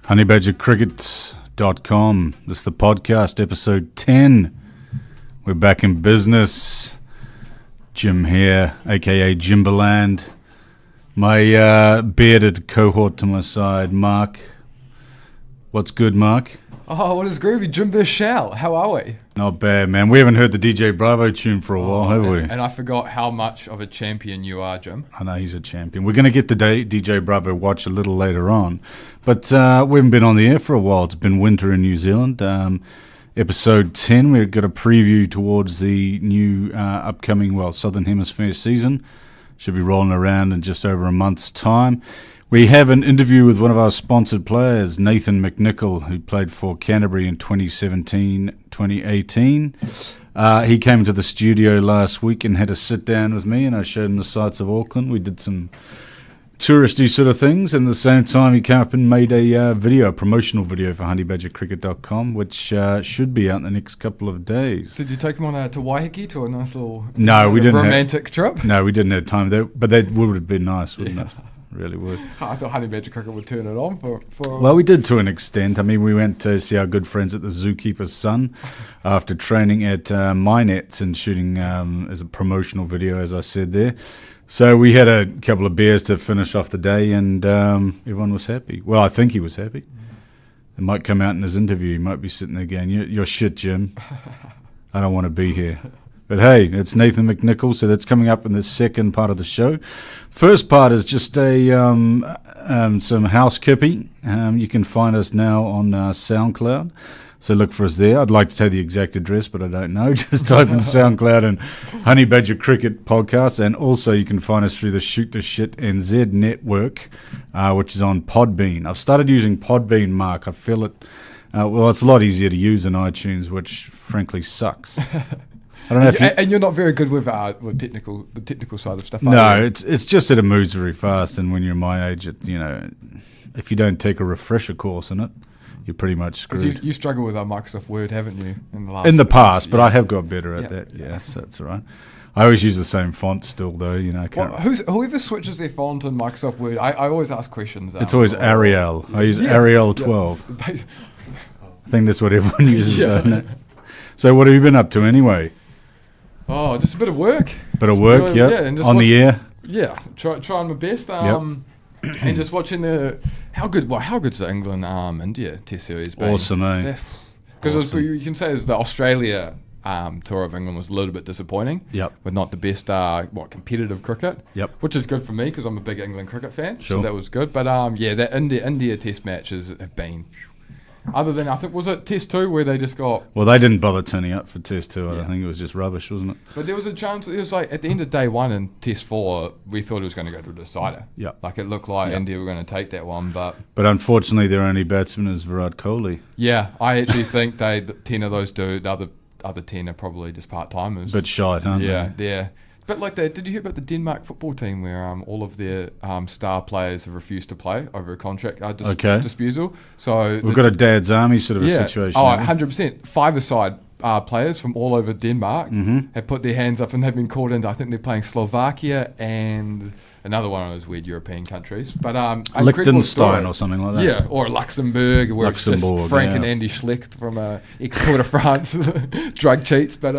Honeybadgercricket.com. This is the podcast, episode 10. We're back in business. Jim here, aka Jimberland. My bearded cohort to my side, Mark. What's good, Mark? Oh, what is groovy? Jim Burchell. How are we? Not bad, man. We haven't heard the DJ Bravo tune for a while, have we? And I forgot how much of a champion you are, Jim. I know he's a champion. We're going to get the DJ Bravo watch a little later on. But we haven't been on the air for a while. It's been winter in New Zealand. Episode 10, we've got a preview towards the new upcoming, Southern Hemisphere season. Should be rolling around in just over a month's time. We have an interview with one of our sponsored players, Nathan McNicol, who played for Canterbury in 2017-2018. He came to the studio last week and had a sit down with me, and I showed him the sights of Auckland. We did some touristy sort of things, and at the same time he came up and made a promotional video for honeybadgercricket.com, which should be out in the next couple of days. So did you take him on to Waiheke to a nice little romantic trip? No, we didn't have time there, but that would have been nice, wouldn't it? Really would. I thought Honey Badger Cricket would turn it on for. Well, we did to an extent. I mean, we went to see our good friends at the Zookeeper's Son after training at Minets and shooting as a promotional video, as I said there. So we had a couple of beers to finish off the day, and everyone was happy. Well, I think he was happy. It might come out in his interview. He might be sitting there going, "You're shit, Jim. I don't want to be here." But hey, it's Nathan McNicol, so that's coming up in the second part of the show. First part is just some housekeeping. You can find us now on SoundCloud, so look for us there. I'd like to say the exact address, but I don't know. Just type in SoundCloud and Honey Badger Cricket Podcast, and also you can find us through the Shoot the Shit NZ network, which is on Podbean. I've started using Podbean, Mark. I feel it. It's a lot easier to use than iTunes, which frankly sucks. I don't know and you're not very good with the technical side of stuff. No, it's just that it moves very fast, and when you're my age, if you don't take a refresher course in it, you're pretty much screwed. You struggle with Microsoft Word, haven't you? In the past, but I have got better at that. Yes, that's all right. I always use the same font still, though. Whoever switches their font in Microsoft Word, I always ask questions. It's always Arial. I use Arial 12. I think that's what everyone uses, don't it? So what have you been up to anyway? Oh, just a bit of work. And on the air. Yeah, trying my best. And just watching how good's the England India Test series been? Awesome, eh? Because you can say the Australia tour of England was a little bit disappointing. Yep. With not the best competitive cricket. Yep. Which is good for me because I'm a big England cricket fan. Sure. So that was good. But that India Test matches have been. Other than, I think, was it Test 2 where they just got... Well, they didn't bother turning up for Test 2. I think it was just rubbish, wasn't it? But there was a chance, it was like at the end of day 1 in Test 4, we thought it was going to go to a decider. Yeah. Like it looked like India were going to take that one, but... But unfortunately, their only batsman is Virat Kohli. Yeah, I actually think 10 of those the other 10 are probably just part-timers. Bit shite, aren't they? Yeah. But like that, did you hear about the Denmark football team where all of their star players have refused to play over a contract disposal? So we've got a dad's army sort of a situation. Oh, 100%. Five-a-side players from all over Denmark have put their hands up and they've been called in. I think they're playing Slovakia and another one of those weird European countries. But Liechtenstein or something like that. Yeah, or Luxembourg, where it's just Frank and Andy Schlecht from ex-Tour de France drug cheats. But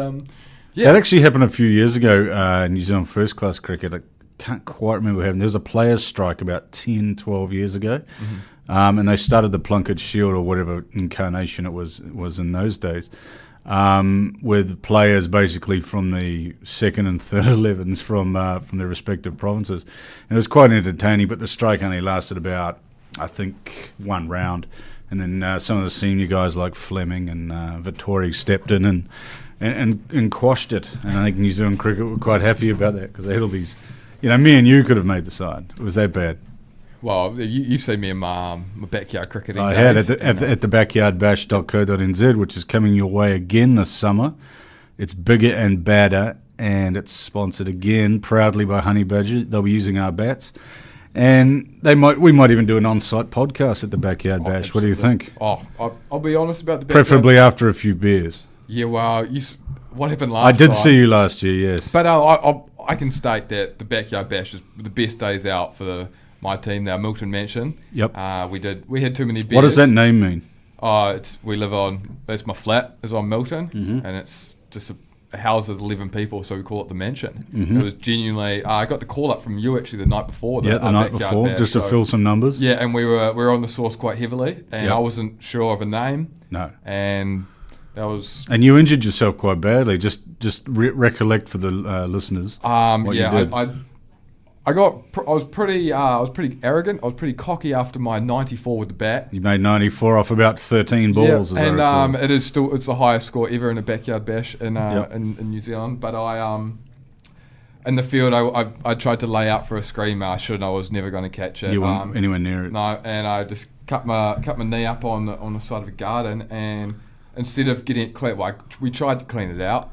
that actually happened a few years ago in New Zealand first class cricket. I can't quite remember what happened. There was a players' strike about 10, 12 years ago. And they started the Plunket Shield or whatever incarnation it was in those days, with players basically from the second and third 11s from their respective provinces. And it was quite entertaining, but the strike only lasted about, I think, one round. And then some of the senior guys like Fleming and Vittori stepped in and quashed it. And I think New Zealand cricket were quite happy about that because they had all these... me and you could have made the side. It was that bad. Well, you see me in my backyard cricketing I days. had at the backyardbash.co.nz, which is coming your way again this summer. It's bigger and badder, and it's sponsored again proudly by Honey Badger. They'll be using our bats. And we might even do an on-site podcast at the Backyard Bash. What do you think? I'll be honest about the backyard. Preferably after a few beers. Yeah, well, what happened last time? I did time, see you last year, yes. But I can state that the Backyard Bash is the best days out for my team, our Milton Mansion. Yep. We had too many beers. What does that name mean? That's my flat is on Milton, Mm-hmm. and it's just a house of 11 people, so we call it the Mansion. Mm-hmm. It was genuinely. I got the call up from you actually the night before. The night before, just to fill some numbers. Yeah, and we were on the source quite heavily, and Yep. I wasn't sure of a name. No. And that was. And you injured yourself quite badly. Just recollect for the listeners. What you did. I was pretty arrogant. I was pretty cocky after my 94 with the bat. You made 94 off about 13 balls. Yeah, and it's the highest score ever in a backyard bash in New Zealand. But in the field I tried to lay out for a screamer. I shouldn't. I was never going to catch it. You weren't anywhere near it. No, and I just cut my knee up on the side of a garden, and instead of getting it clean, we tried to clean it out.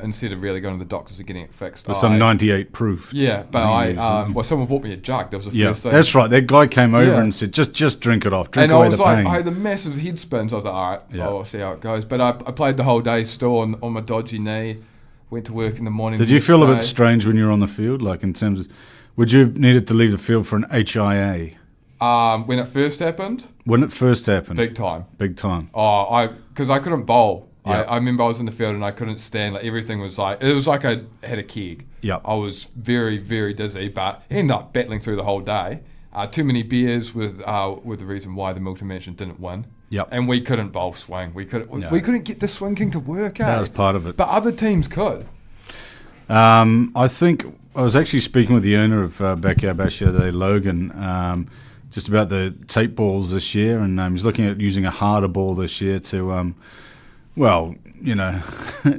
Instead of really going to the doctors and getting it fixed. With some 98 proof. Yeah, but someone bought me a jug. That was the first thing. That's right. That guy came over and said, just drink it off. Drink away the pain. I had the massive head spins. I was like, all right, Yeah. I'll see how it goes. But I played the whole day still on my dodgy knee. Went to work in the morning. Did you feel a bit strange when you were on the field? Like in terms of, would you have needed to leave the field for an HIA? When it first happened? When it first happened? Big time. Big time. Because I couldn't bowl. Yeah. I remember I was in the field and I couldn't stand. Like everything was like, it was like I had a keg. Yeah. I was very, very dizzy, but ended up battling through the whole day. Too many beers with the reason why the Milton Mansion didn't win. Yep. And we couldn't bowl swing. We couldn't get the swinging to work out. That was part of it. But other teams could. I think I was actually speaking with the owner of Backyard Bash the other day, Logan, just about the tape balls this year, and he's looking at using a harder ball this year to,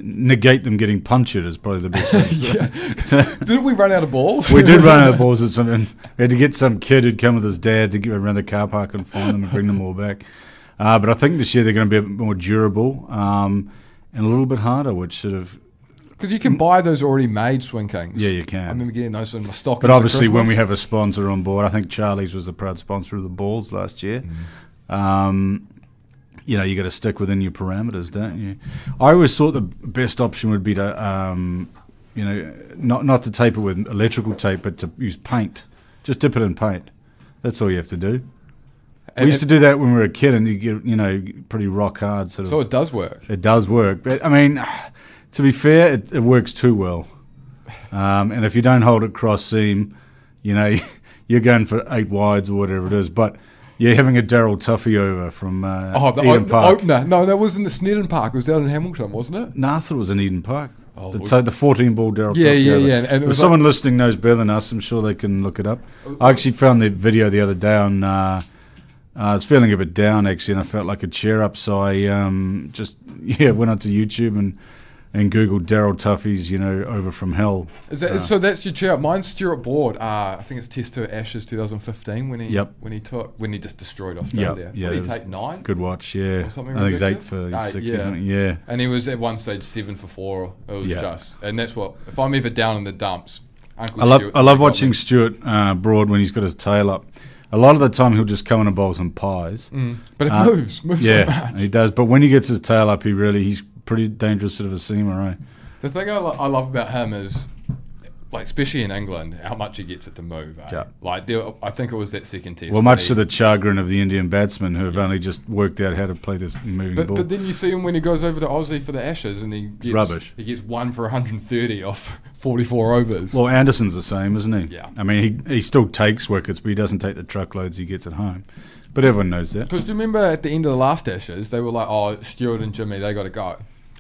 negate them getting punctured is probably the best way. Didn't we run out of balls? We did run out of balls at something. We had to get some kid who'd come with his dad to get around the car park and find them and bring them all back. But I think this year they're going to be a bit more durable and a little bit harder, which sort of... Because you can buy those already made swing kings. Yeah, you can. I remember getting those in my stock. But obviously when we have a sponsor on board, I think Charlie's was the proud sponsor of the balls last year. You got to stick within your parameters, don't you? I always thought the best option would be to, not to tape it with electrical tape, but to use paint. Just dip it in paint. That's all you have to do. We used to do that when we were a kid, and you get, pretty rock hard sort of. So it does work. It does work, but I mean, to be fair, it works too well. And if you don't hold it cross seam, you're going for 8 wides or whatever it is. But you're having a Daryl Tuffy over from Eden Park. Opener. No, that was in the Snedden Park. It was down in Hamilton, wasn't it? No, I thought it was in Eden Park. Oh, the 14-ball Daryl Tuffy. Yeah. And if someone listening knows better than us, I'm sure they can look it up. I actually found the video the other day on... I was feeling a bit down, actually, and I felt like a cheer up, so I went onto YouTube and Googled Daryl Tuffy's, over from hell. So that's your cheer up. Mine's Stuart Board. I think it's Test 2 Ashes 2015 when he just destroyed Australia. Yeah, What did he take 9? Good watch, yeah. Or something I think it's 8 ridiculous? for 6 or something, yeah. And he was at one stage 7 for 4. It was just, and that's what, if I'm ever down in the dumps, I love watching Stuart Broad when he's got his tail up. A lot of the time he'll just come in and bowl some pies. But it moves so much. He does. But when he gets his tail up, he's pretty dangerous sort of a seamer, eh? The thing I love about him is, like, especially in England, how much he gets it to move. Eh? Yeah. Like, I think it was that second test. Well, much to the chagrin of the Indian batsmen who have only just worked out how to play this moving ball. But then you see him when he goes over to Aussie for the Ashes and he gets rubbish. He gets 1 for 130 off 44 overs. Well, Anderson's the same, isn't he? Yeah. I mean, he still takes wickets, but he doesn't take the truckloads he gets at home. But everyone knows that. Because do you remember at the end of the last Ashes, they were like, oh, Stewart and Jimmy, they got to go.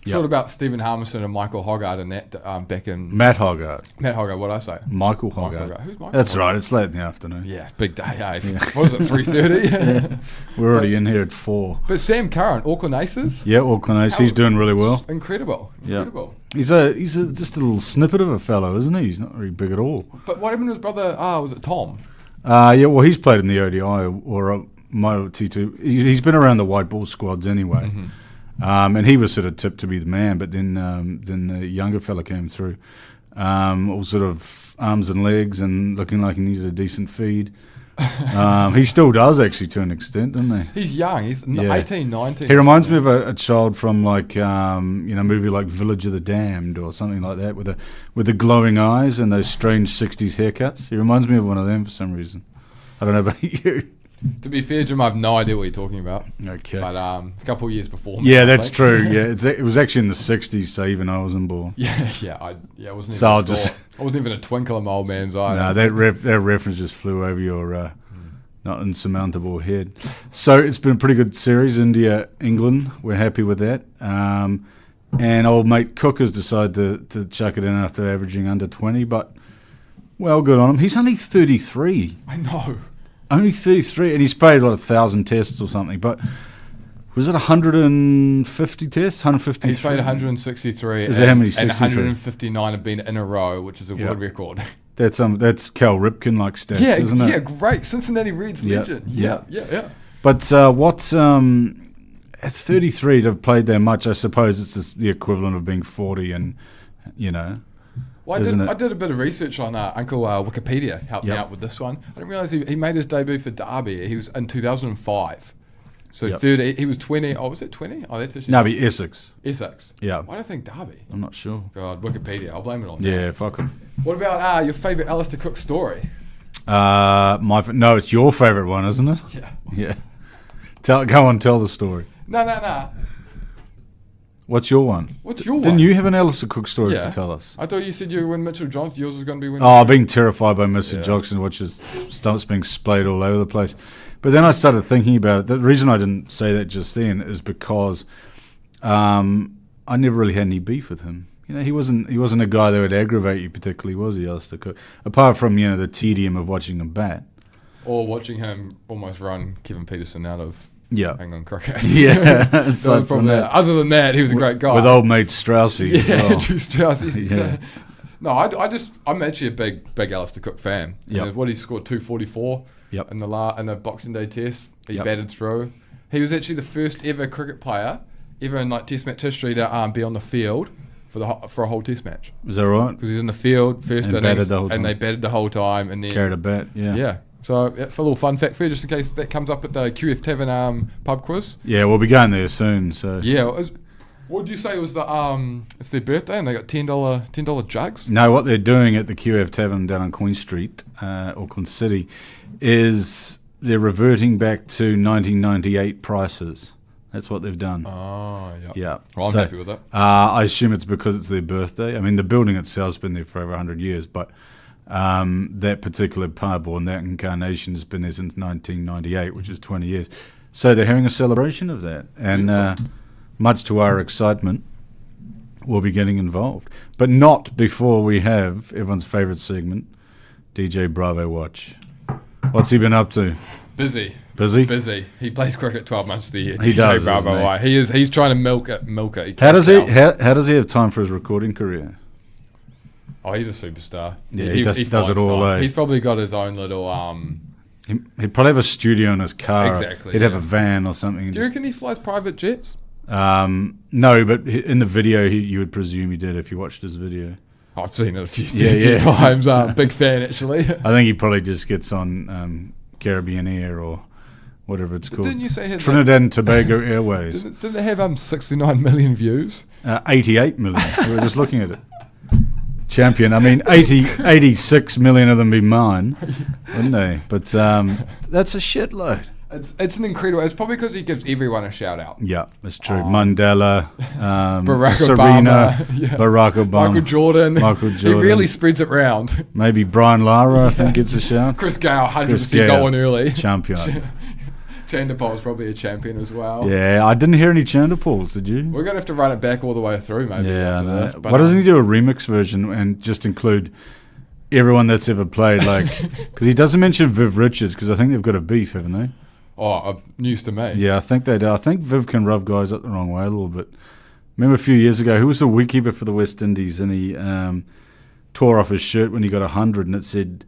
Yep. Sort of about Stephen Harmison and Michael Hoggart and that back in... Matt Hoggart. Matt Hoggart, what did I say? Michael Hoggart. Who's Michael That's Hoggart? right, it's late in the afternoon. Yeah, big day, eh? What was it, 3:30? We're already in here at 4. But Sam Curran, Auckland Aces? Yeah, Auckland Aces, he's doing really well. Incredible. Yeah. He's just a little snippet of a fellow, isn't he? He's not very big at all. But what happened to his brother, was it Tom? Well, he's played in the ODI or Mo T2. He's been around the white ball squads anyway. Mm-hmm. And he was sort of tipped to be the man, but then the younger fella came through, all sort of arms and legs and looking like he needed a decent feed. He still does, actually, to an extent, doesn't he? He's young. He's 18, 19. He reminds me of a child from like a movie like Village of the Damned or something like that, with the glowing eyes and those strange 60s haircuts. He reminds me of one of them for some reason. I don't know about you. To be fair, Jim, I have no idea what you're talking about. Okay. But a couple of years before me. Yeah, I that's think. true. Yeah, it was actually in the 60s, so even I wasn't born. I wasn't. So I wasn't even a twinkle in my old man's eye. No, that reference just flew over your not insurmountable head. So it's been a pretty good series, India, England. We're happy with that. And old mate Cook has decided to chuck it in after averaging under 20, but well, good on him. He's only 33. I know. Only 33, and he's played 1,000 tests or something. But was it 150 tests? 150. He's played 163. Is that how many? And 63? 159 have been in a row, which is a world record. That's Cal Ripken like stats, isn't it? Yeah, great. Cincinnati Reds legend. Yeah. But what's at 33 to have played that much? I suppose it's the equivalent of being 40, and Well, isn't I it? did a bit of research on Uncle Wikipedia, helped me out with this one. I didn't realise he made his debut for Derby. He was in 2005. So he was 20. Oh, was it 20? Oh, that's actually... No, be Essex. Essex. Yeah. Why do I think Derby? I'm not sure. God, Wikipedia. I'll blame it on Yeah, fuck him. What about your favourite Alistair Cook story? No, it's your favourite one, isn't it? Yeah. Yeah. Go on, tell the story. No. What's your one? What's your one? Didn't you have an Alistair Cook story to tell us? I thought you said you were when Mitchell Johnson. Yours was going to be when... Oh, being terrified by Mr. Johnson, which starts being splayed all over the place. But then I started thinking about it. The reason I didn't say that just then is because I never really had any beef with him. He wasn't a guy that would aggravate you particularly, was he, Alistair Cook? Apart from the tedium of watching him bat. Or watching him almost run Kevin Peterson out of England cricket. Yeah. So from that. Other than that, he was a great guy. With old mate Straussy as well. Andrew Strauss. No, I'm actually a big Alistair Cook fan. Yep. What he scored 244 in the Boxing Day Test. He batted through. He was actually the first ever cricket player ever in Test match history to be on the field for a whole Test match. Is that right? Because he's in the field first and innings, and they batted the whole time, and then carried a bat. Yeah. So for a little fun fact for you, just in case that comes up at the QF Tavern pub quiz. Yeah, we'll be going there soon. So what did you say was it's their birthday and they got $10 jugs? No, what they're doing at the QF Tavern down on Queen Street, Auckland City, is they're reverting back to 1998 prices. That's what they've done. Oh, yeah. Yeah. Well, I'm happy with that. I assume it's because it's their birthday. I mean, the building itself's been there for over 100 years, but that particular pub or that incarnation has been there since 1998, which is 20 years. So they're having a celebration of that. And much to our excitement, we'll be getting involved. But not before we have everyone's favourite segment, DJ Bravo Watch. What's he been up to? Busy. He plays cricket 12 months of the year. He does. Bravo, he's trying to milk it. How does he have time for his recording career? Oh, he's a superstar. Yeah, he does it all. He's probably got his own little. He'd probably have a studio in his car. Exactly. He'd have a van or something. Do you reckon he flies private jets? No, but in the video, you would presume he did if you watched his video. I've seen it a few times. Big fan, actually. I think he probably just gets on Caribbean Air or whatever it's called. Didn't you say Trinidad and Tobago Airways? Didn't they have 69 million views? 88 million. We were just looking at it. Champion. I mean, 86 million of them be mine, wouldn't they? But that's a shitload. It's an incredible. It's probably because he gives everyone a shout out. Yeah, that's true. Mandela, Barack Serena, Obama, Barack Obama, Michael Jordan. He really spreads it round. Maybe Brian Lara, I think, gets a shout. Chris Gale, 100% going early. Champion. Chanderpol's probably a champion as well. Yeah, I didn't hear any Chanderpols, did you? We're going to have to run it back all the way through, maybe. Yeah, no. Why doesn't he do a remix version and just include everyone that's ever played? Because he doesn't mention Viv Richards, because I think they've got a beef, haven't they? Oh, news to me. Yeah, I think they do. I think Viv can rub guys up the wrong way a little bit. Remember a few years ago, who was the wicketkeeper for the West Indies, and he tore off his shirt when he got 100, and it said,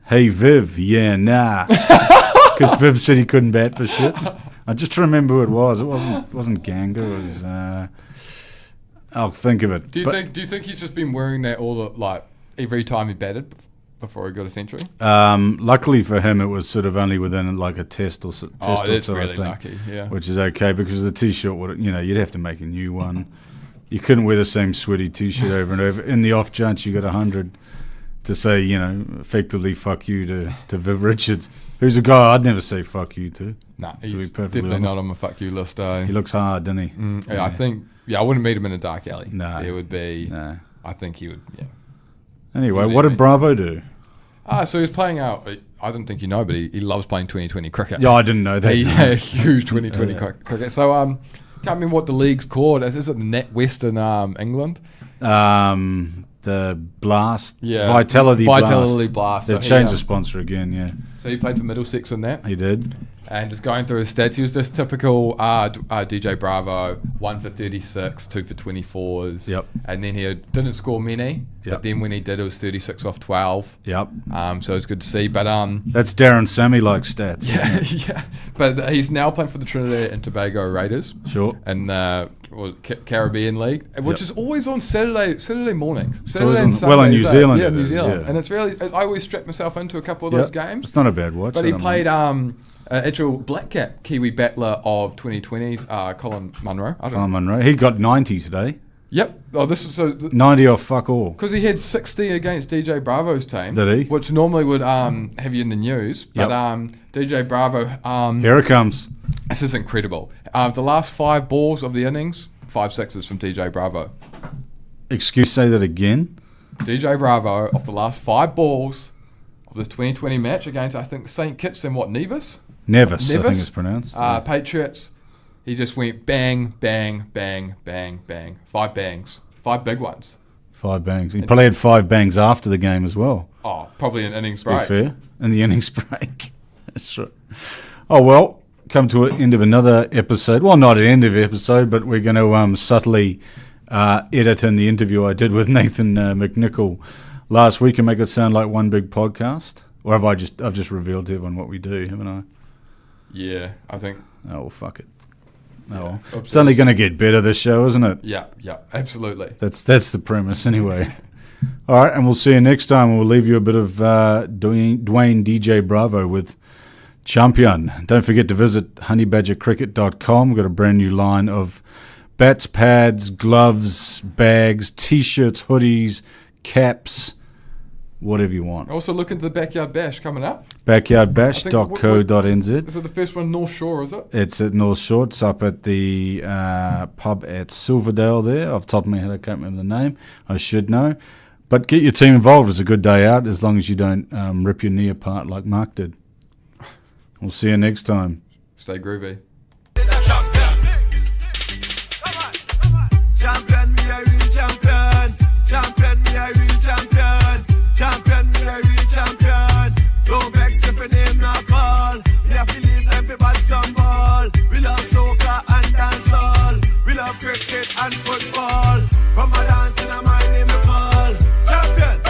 "Hey Viv, yeah, nah," because Viv said he couldn't bat for shit. I just remember who it was. It wasn't Ganga. It was. I'll think of it. Do you think he's just been wearing that every time he batted before he got a century? Luckily for him, it was sort of only within like a test or two. That's really I think, lucky. Yeah, which is okay because the t-shirt would, you'd have to make a new one. You couldn't wear the same sweaty t-shirt over and over. In the off chance you got 100, to say effectively fuck you to Viv Richards. Who's a guy I'd never say fuck you to. Nah, be he's perfectly definitely honest. not on my fuck you list. He looks hard, doesn't he? I think. Yeah, I wouldn't meet him in a dark alley. No. It would be. No. I think he would. Yeah. Anyway, He what would did Bravo do? So he was playing out. I don't think you know, but he loves playing 2020 cricket. Yeah, I didn't know that. He had a huge 2020 cricket. So can't remember what the league's called. Is it the NatWest in England? The Blast, Yeah, Vitality Blast. They've So changed the he, sponsor again. Yeah, So he played for Middlesex in that. he did. And just going through his stats, he was this typical DJ Bravo, 1 for 36, 2 for 24s. Yep. And then he didn't score many, Yep. but then when he did, it was 36 off 12. Yep. So it's good to see. But That's Darren Sammy like stats. yeah, yeah. But he's now playing for the Trinidad and Tobago Raiders. Sure. And Caribbean League, which is always on Saturday mornings. Saturday always and on- well, in Sundays, New Zealand Yeah, it New is, Zealand. yeah. And it's really, I always strap myself into a couple of Yep. those games. It's not a bad watch. But I he don't played mind. actual black cap Kiwi battler of 2020s, Colin Munro. I don't Colin know. Munro. He got 90 today. Yep. Oh, this is 90 off fuck all. because he had 60 against DJ Bravo's team. Did he? Which normally would have you in the news, but Yep. DJ Bravo. Here it comes. This is incredible. The last 5 balls of the innings, 5 sixes from DJ Bravo. Say that again. DJ Bravo, of the last 5 balls of this 2020 match against, I think, St. Kitts and Nevis? Nevis, I think Nevis? it's pronounced. Patriots. He just went bang, bang, bang, bang, bang. 5 bangs. 5 big ones. 5 bangs. He probably had 5 bangs after the game as well. Oh, probably an innings To be break. fair. In the innings break. That's right. Oh, well, come to an end of another episode. Well, not an end of episode, but we're going to subtly edit in the interview I did with Nathan McNicol last week and make it sound like one big podcast. Or have I've just revealed to everyone what we do, haven't I? Yeah, I think. Oh, well, fuck it. Oh, Yeah, well. It's absolutely. only going to get better, this show, isn't it? Yeah, absolutely. That's the premise anyway. All right, and we'll see you next time. We'll leave you a bit of Dwayne DJ Bravo with Champion. Don't forget to visit honeybadgercricket.com. We've got a brand new line of bats, pads, gloves, bags, T-shirts, hoodies, caps, whatever you want. Also, look into the Backyard Bash coming up. Backyardbash.co.nz. Is it the first one, North Shore, is it? It's at North Shore. It's up at the pub at Silverdale there. Off the top of my head, I can't remember the name. I should know. But get your team involved. It's a good day out as long as you don't rip your knee apart like Mark did. We'll see you next time. Stay groovy. Champion, me a real champion. Champion, me a real champion. Champion, me a real champion. Don't vex if your name not call. Me have to leave everybody some ball. We love soccer and dancehall. We love cricket and football. Come a dance in a my name we call. Champion,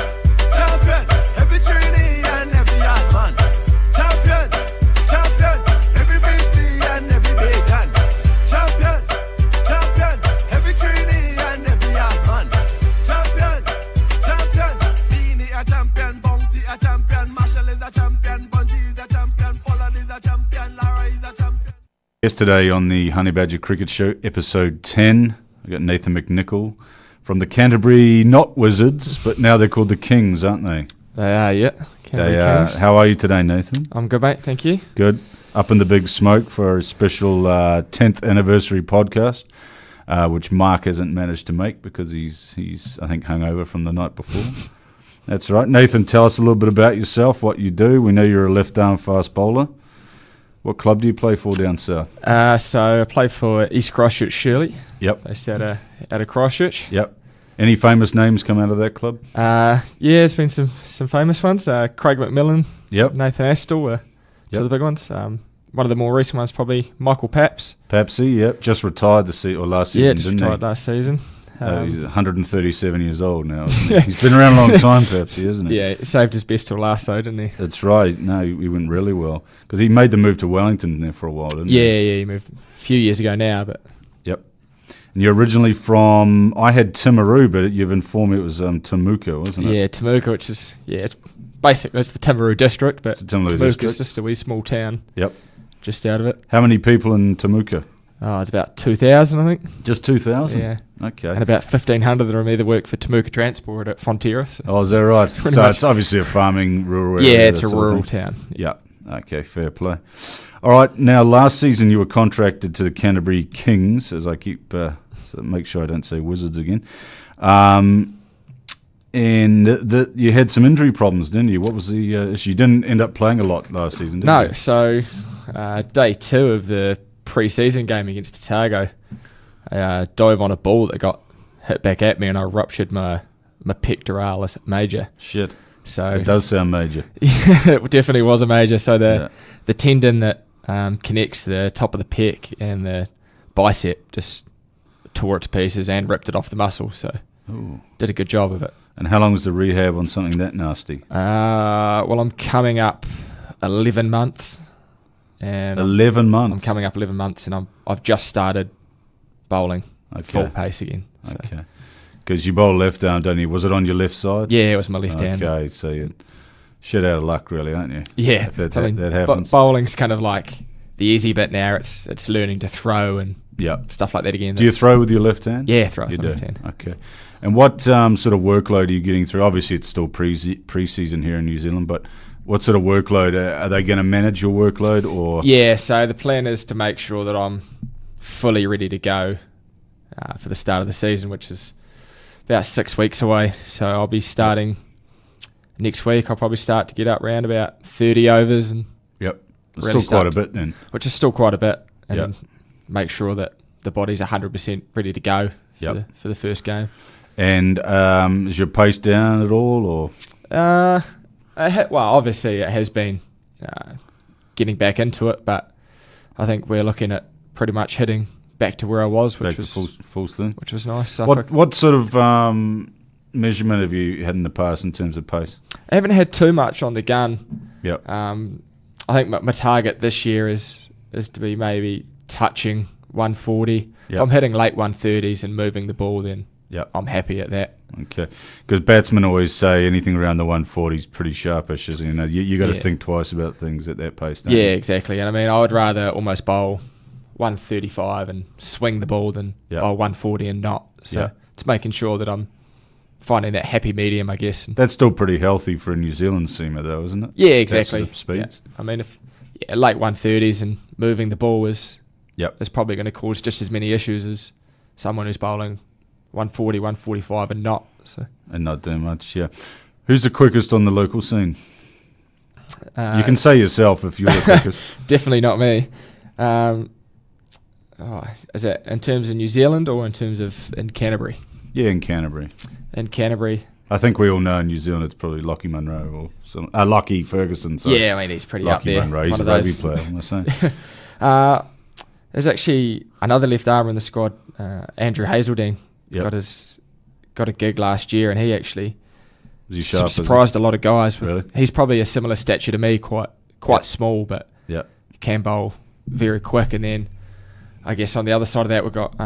champion. Every trainee and every yard man. Champion, champion. Every BC and every Bajan. Champion, champion. Every trainee and every yard man. Champion, champion. Beanie a champion, Bounty a champion, Marshall is a champion, Bungie is a champion, Folland is a champion, Lara is a champion. Yesterday on the Honey Badger Cricket Show, episode 10, I got Nathan McNicol from the Canterbury, not Wizards, but now they're called the Kings, aren't they? They are, yeah. They are. How are you today, Nathan? I'm good, mate. Thank you. Good. Up in the big smoke for a special 10th anniversary podcast, which Mark hasn't managed to make because he's I think hungover from the night before. That's right. Nathan, tell us a little bit about yourself, what you do. We know you're a left-arm fast bowler. What club do you play for down south? So I play for East Christchurch Shirley, Yep. based out of Christchurch. Yep. Any famous names come out of that club? Yeah, there's been some famous ones. Craig McMillan, Yep. Nathan Astle were two of the big ones. One of the more recent ones probably Michael Paps. Papsy, yep. Just retired last season, Yeah, just didn't retired he? last season. He's 137 years old now. Isn't he? He's been around a long time, Papsy, isn't he? Yeah, saved his best till last though, didn't he? That's right. No, he went really well. Because he made the move to Wellington there for a while, didn't he? Yeah, he moved a few years ago now, but Yep. And you're originally from, I had Timaru, but you've informed me it was Temuka, wasn't it? yeah, Temuka, which is it's basically it's the Timaru district, but It's the Timaru Temuka's district. just a wee small town Yep. just out of it. How many people in Temuka? Oh, it's about 2,000, I think. Just 2,000? Yeah. Okay. And about 1,500 of them either work for Temuka Transport at Fonterra. So Oh, is that right? Pretty So much. it's obviously a farming rural area. yeah, it's that a sort of rural thing. town. Yeah. Okay, fair play. All right, now last season you were contracted to the Canterbury Kings, as I keep, so make sure I don't say Wizards again. And you had some injury problems, didn't you? What was the issue? You didn't end up playing a lot last season, did you? No, so day 2 of the pre-season game against Otago, I dove on a ball that got hit back at me and I ruptured my pectoralis major. Shit. So it does sound major. Yeah, it definitely was a major. So the tendon that connects the top of the pec and the bicep just tore it to pieces and ripped it off the muscle. So did a good job of it. And how long was the rehab on something that nasty? Well, I'm coming up 11 months. And 11 months? I'm coming up 11 months and I've just started bowling full pace again. So. Okay. Because you bowl left arm, don't you? Was it on your left side? Yeah, it was my left hand. Okay, so you're shit out of luck, really, aren't you? Yeah. If that happens. Bowling's kind of like the easy bit now. It's learning to throw and stuff like that again. Do you throw with your left hand? Yeah, throw with my left hand. Okay. And what sort of workload are you getting through? Obviously, it's still pre-season here in New Zealand, but what sort of workload? Are they going to manage your workload? Or Yeah, so the plan is to make sure that I'm fully ready to go for the start of the season, which is about 6 weeks away. So I'll be starting next week. I'll probably start to get up around about 30 overs. And really still quite a bit then. Which is still quite a bit. And make sure that the body's 100% ready to go for the first game. And is your pace down at all? Or well, obviously it has been getting back into it, but I think we're looking at pretty much hitting back to where I was, which was full thing, which was nice. So what sort of measurement have you had in the past in terms of pace? I haven't had too much on the gun. Yep. I think my target this year is to be maybe touching 140. If I'm hitting late 130s and moving the ball, then I'm happy at that. Okay, because batsmen always say anything around the 140 is pretty sharpish. You know, you got to think twice about things at that pace. Don't you? Exactly. And I mean, I would rather almost bowl 135 and swing the ball than bowl 140 and not. So it's making sure that I'm finding that happy medium, I guess. That's still pretty healthy for a New Zealand seamer, though, isn't it? Yeah, exactly. That's the speeds. I mean, if late 130s and moving the ball is probably going to cause just as many issues as someone who's bowling 140, 145 and not. So. And not doing much, Who's the quickest on the local scene? You can say yourself if you're the quickest. Definitely not me. Is it in terms of New Zealand or in terms of in Canterbury? Yeah, in Canterbury. In Canterbury. I think we all know in New Zealand it's probably Lockie Munro or Lockie Ferguson. So I mean, he's pretty Lockie up there. Munro, he's a rugby player, I'm saying. There's actually another left armer in the squad, Andrew Hazeldine. Got a gig last year, and he actually surprised a lot of guys. He's probably a similar stature to me, quite small, but can bowl very quick. And then I guess on the other side of that, we've got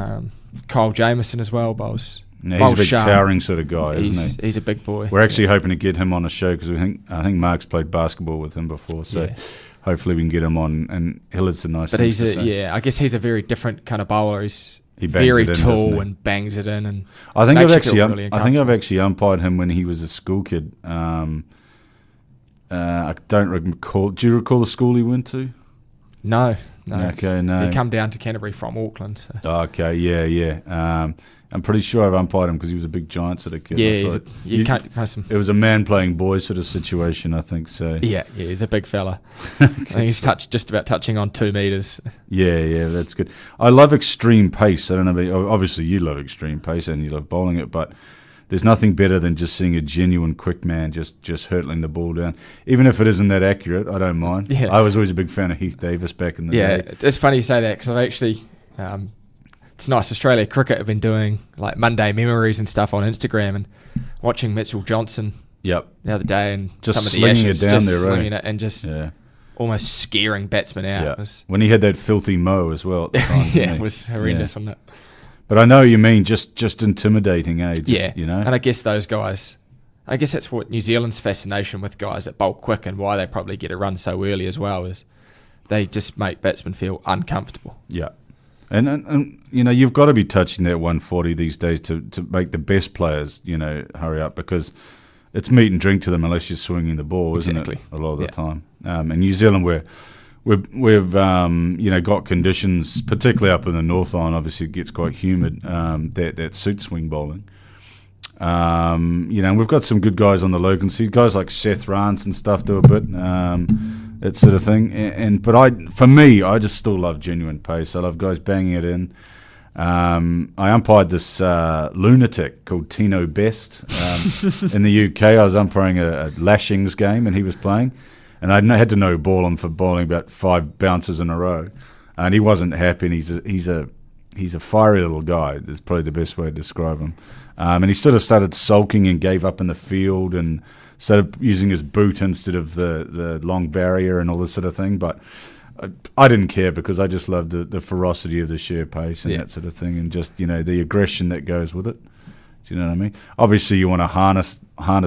Kyle Jamieson as well. He's a big towering sort of guy, isn't he? He's a big boy. We're actually hoping to get him on a show because I think Mark's played basketball with him before, so hopefully we can get him on. And Hillard's a nice. But I guess he's a very different kind of bowler. He's very tall and bangs it in, and I think I've actually umpired him when he was a school kid. I don't recall. Do you recall the school he went to? No. Okay, no. He come down to Canterbury from Auckland. So. Okay, yeah. I'm pretty sure I've umpired him because he was a big Giant sort of kid. Yeah, it was a man playing boy sort of situation, I think. So yeah, he's a big fella. I think he's just about touching on 2 meters. Yeah, that's good. I love extreme pace. I don't know. Obviously, you love extreme pace and you love bowling it, but there's nothing better than just seeing a genuine quick man just hurtling the ball down. Even if it isn't that accurate, I don't mind. Yeah. I was always a big fan of Heath Davis back in the day. Yeah, it's funny you say that because I've actually... it's nice. Australia Cricket have been doing like Monday memories and stuff on Instagram and watching Mitchell Johnson the other day and just some of the slinging Ashes, it down there, slinging it and just almost scaring batsmen out. Yeah. When he had that filthy mow as well at the time. It was horrendous, wasn't it? But I know what you mean, just intimidating, eh? You know? And I guess those guys, that's what New Zealand's fascination with guys that bowl quick and why they probably get a run so early as well is they just make batsmen feel uncomfortable. Yeah. And you know, you've got to be touching that 140 these days to make the best players, hurry up because it's meat and drink to them unless you're swinging the ball, isn't it? A lot of the time. In New Zealand, we've got conditions, particularly up in the North Island. Obviously, it gets quite humid. That suit swing bowling. And we've got some good guys on the low concede. Guys like Seth Rance and stuff do a bit, that sort of thing. But for me, I just still love genuine pace. I love guys banging it in. I umpired this lunatic called Tino Best in the UK. I was umpiring a Lashings game, and he was playing, and I had to no ball him for bowling about 5 bounces in a row, and he wasn't happy. And he's a fiery little guy. Is probably the best way to describe him. And he sort of started sulking and gave up in the field and started using his boot instead of the long barrier and all this sort of thing. But I didn't care because I just loved the ferocity of the sheer pace and that sort of thing, and just the aggression that goes with it. Do you know what I mean? Obviously, you want to harness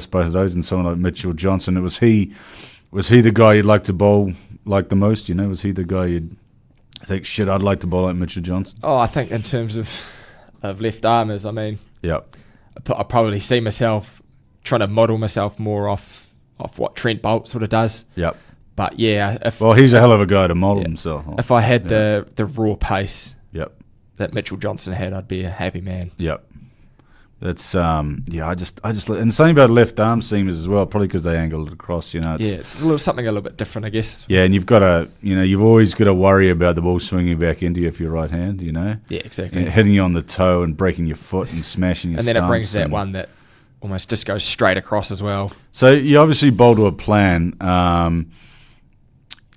both of those. And someone like Mitchell Johnson, was he the guy you'd like to bowl like the most? Was he the guy you'd think, shit, I'd like to bowl like Mitchell Johnson? Oh, I think in terms of left armers, I mean, I probably see myself trying to model myself more off what Trent Boult sort of does. Yep. But yeah, he's a hell of a guy to model himself. If I had the raw pace that Mitchell Johnson had, I'd be a happy man. Yep. That's I just and the same about left arm seamers as well, probably because they angle it across. It's something a little bit different, I guess. Yeah, and you've got to, you've always got to worry about the ball swinging back into you if you're right hand. Yeah, exactly. Hitting you on the toe and breaking your foot and smashing your. And then it brings that one that almost just goes straight across as well. So you obviously bowl to a plan.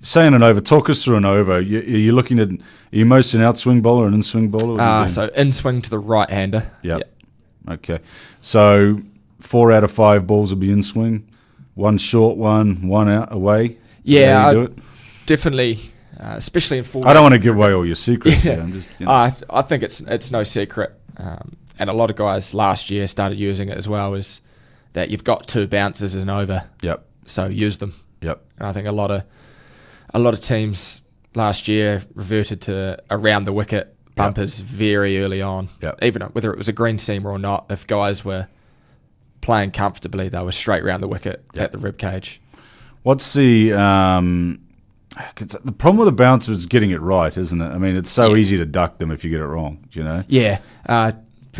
Saying an over, talk us through an over. Are you looking at? Are you most an outswing bowler or an in-swing bowler? So in-swing to the right-hander. Yep. Okay. So 4 out of 5 balls will be in-swing. 1 short, one out away. Yeah, do it? Definitely. Especially in full. I don't want to give away all your secrets. Here. I'm just. I think it's no secret, and a lot of guys last year started using it as well. Is that you've got 2 bounces and over. Yep. So use them. Yep. And I think a lot of teams last year reverted to around the wicket bumpers very early on. Yep. Even whether it was a green seamer or not, if guys were playing comfortably, they were straight round the wicket at the rib cage. What's the problem with the bouncer is getting it right, isn't it? I mean, it's so easy to duck them if you get it wrong. Do you know? Yeah.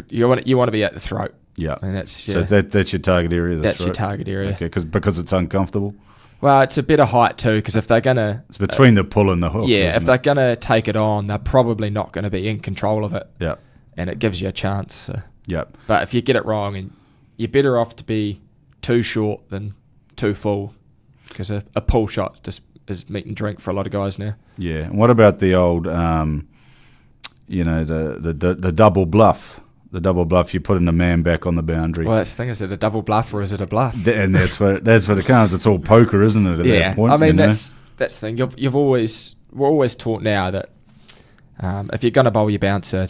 You want to be at the throat. Yeah. And that's so that's your target area. That's your target area. Okay, because it's uncomfortable. Well, it's a bit of height too, because if they're gonna, it's between the pull and the hook. Yeah, if they're gonna take it on, they're probably not going to be in control of it. Yeah, and it gives you a chance. So. Yeah, but if you get it wrong, and you're better off to be too short than too full, because a pull shot just is meat and drink for a lot of guys now. Yeah, and what about the old, the double bluff? The double bluff, you put in a man back on the boundary. Well, that's the thing. Is it a double bluff or is it a bluff? And that's what it comes. It's all poker, isn't it? At that point, I mean that's the thing. We're always taught now that if you're gonna bowl your bouncer,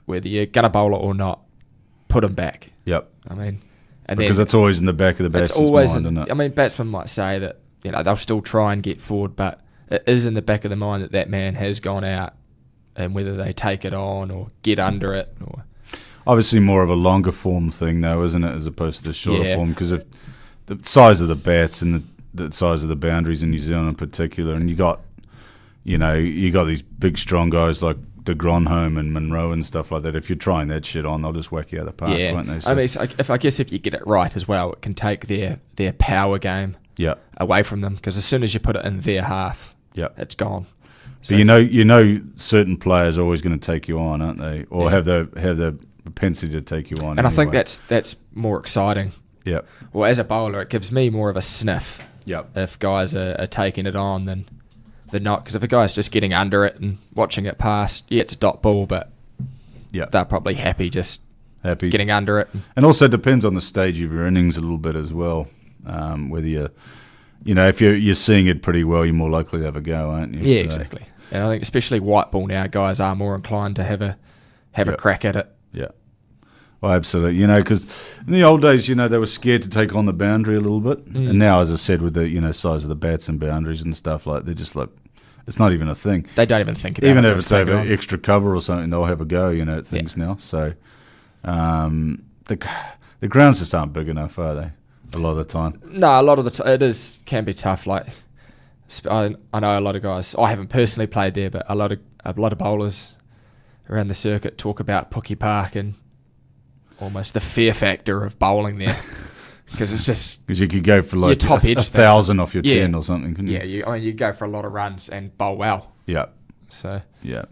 whether you're gonna bowl it or not, put them back. Yep. I mean, because it's always in the back of the batsman's mind, isn't it? I mean, batsmen might say that they'll still try and get forward, but it is in the back of the mind that man has gone out. And whether they take it on or get under it, or obviously more of a longer form thing, though, isn't it, as opposed to the shorter form? Because of the size of the bats and the size of the boundaries in New Zealand in particular, and you got these big strong guys like de Gronholm and Monroe and stuff like that. If you're trying that shit on, they'll just whack you out of the park, won't they? So, I mean, I guess if you get it right as well, it can take their power game away from them. Because as soon as you put it in their half, it's gone. So but certain players are always going to take you on, aren't they? Or have the propensity to take you on. And I think that's more exciting. Yeah. Well, as a bowler, it gives me more of a sniff. Yep. If guys are taking it on than not, because if a guy's just getting under it and watching it pass, it's a dot ball, but they're probably happy getting under it. And also it depends on the stage of your innings a little bit as well. Whether you're, if you're seeing it pretty well, you're more likely to have a go, aren't you? Yeah, exactly. And I think especially white ball now, guys are more inclined to have a crack at it. Yeah. Well, absolutely. Because in the old days, they were scared to take on the boundary a little bit. And now, as I said, with the, size of the bats and boundaries and stuff, like, they're just like, it's not even a thing. They don't even think about it. Even if it's over extra cover or something, they'll have a go, at things now. So the The grounds just aren't big enough, are they? A lot of the time. No, a lot of the time it can be tough. Like I know a lot of guys. I haven't personally played there, but a lot of bowlers around the circuit talk about Pookie Park and almost the fear factor of bowling there, because it's just because you could go for like top edge 1,000 off your 10 or something. Couldn't you? Yeah, you go for a lot of runs and bowl well. Yeah. So yeah.